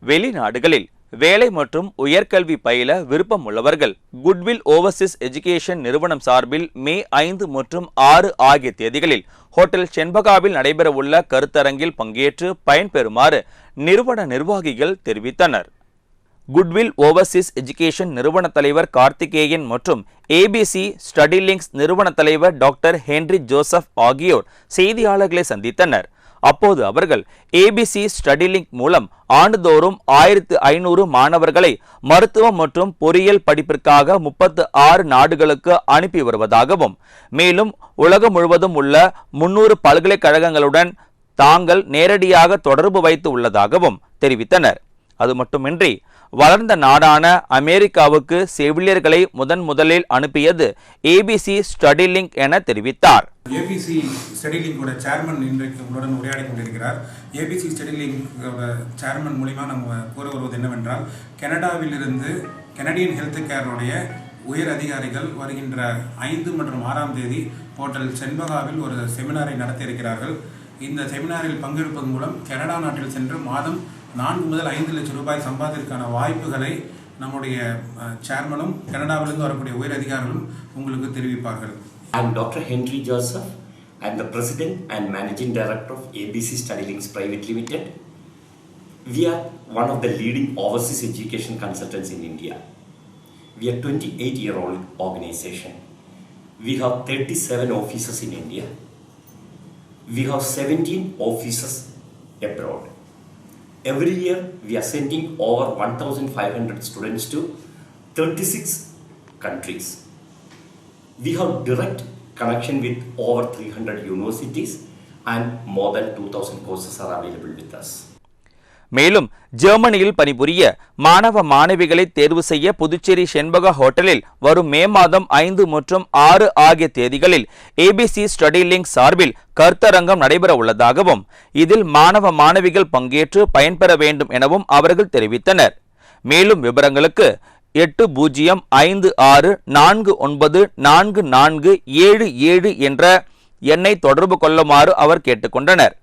வெளிநாடுகளில் வேலை மற்றும் உயர்கல்வி பயில விருப்பம் உள்ளவர்கள் குட்வில் ஓவர்சீஸ் எஜுகேஷன் நிறுவனம் சார்பில் மே 5 மற்றும் 6 ஆகிய தேதிகளில் ஹோட்டல் செண்பகாவில் நடைபெறவுள்ள கருத்தரங்கில் பங்கேற்று பயன்பெறுமாறு நிறுவன நிர்வாகிகள் தெரிவித்தனர். குட்வில் ஓவர்சீஸ் எஜுகேஷன் நிறுவன தலைவர் கார்த்திகேயன் மற்றும் ஏபிசி ஸ்டடி லிங்க்ஸ் நிறுவன தலைவர் டாக்டர் ஹென்றி ஜோசப் ஆகியோர் செய்தியாளர்களை சந்தித்தனர். அப்போது அவர்கள் ஏபிசி ஸ்டடி லிங்க் மூலம் ஆண்டுதோறும் 1500 மாணவர்களை மருத்துவம் மற்றும் பொறியியல் படிப்பிற்காக 36 நாடுகளுக்கு அனுப்பி வருவதாகவும், மேலும் உலகம் முழுவதும் உள்ள 300 பல்கலைக்கழகங்களுடன் தாங்கள் நேரடியாக தொடர்பு வைத்து உள்ளதாகவும் தெரிவித்தனர். அது மட்டுமின்றி வளர்ந்த நாடான அமெரிக்காவுக்கு செவிலியர்களை முதலில் அனுப்பியது ஏபிசி ஸ்டடி லிங்க் என தெரிவித்தார். ஏபிசி ஸ்டடி லிங்கோட சேர்மன் இன்றைக்கு உங்களுடன் உரையாடி கொண்டிருக்கிறார். ஏபிசி ஸ்டடி லிங்கோட சேர்மன் மூலிமா நம்ம கூற வருவது என்னவென்றால், கனடாவிலிருந்து கனடியன் ஹெல்த் கேருடைய உயர் அதிகாரிகள் வருகின்ற 5 மற்றும் 6ஆம் தேதி ஹோட்டல் செண்பகாவில் ஒரு செமினாரை நடத்த இருக்கிறார்கள். இந்த செமினாரில் பங்கெடுப்பதன் மூலம் கனடா நாட்டில் சென்று மாதம் 4 முதல் 5 லட்சம் ரூபாய் சம்பாதிற்கான வாய்ப்புகளை நம்முடைய சேர்மனும் கனடாவிலிருந்து வரக்கூடிய உயர் அதிகாரிகளும் உங்களுக்கு தெரிவிப்பார்கள். I am Dr. Henry Joseph. I am the President and Managing Director of ABC Study Links Private Limited. We are one of the leading overseas education consultants in India. We are a 28-year-old organization. We have 37 offices in India. We have 17 offices abroad. Every year, we are sending over 1,500 students to 36 countries. We have direct connection with over 300 universities and more than 2,000 courses are available with us. மேலும் ஜெர்மனியில் பணிபுரிய மாணவ மாணவிகளை தேர்வு செய்ய புதுச்சேரி செண்பகா ஹோட்டலில் வரும் மே மாதம் 5 மற்றும் 6 ஆகிய தேதிகளில் ஏபிசி ஸ்டடி லிங்க் சார்பில் கருத்தரங்கம் நடைபெற உள்ளதாகவும், இதில் மாணவ மாணவிகள் பங்கேற்று பயன்பெற வேண்டும் எனவும் அவர்கள் தெரிவித்தனர். மேலும் விவரங்களுக்கு 8056494477 என்ற எண்ணை தொடர்பு கொள்ளுமாறு அவர் கேட்டுக்கொண்டனர்.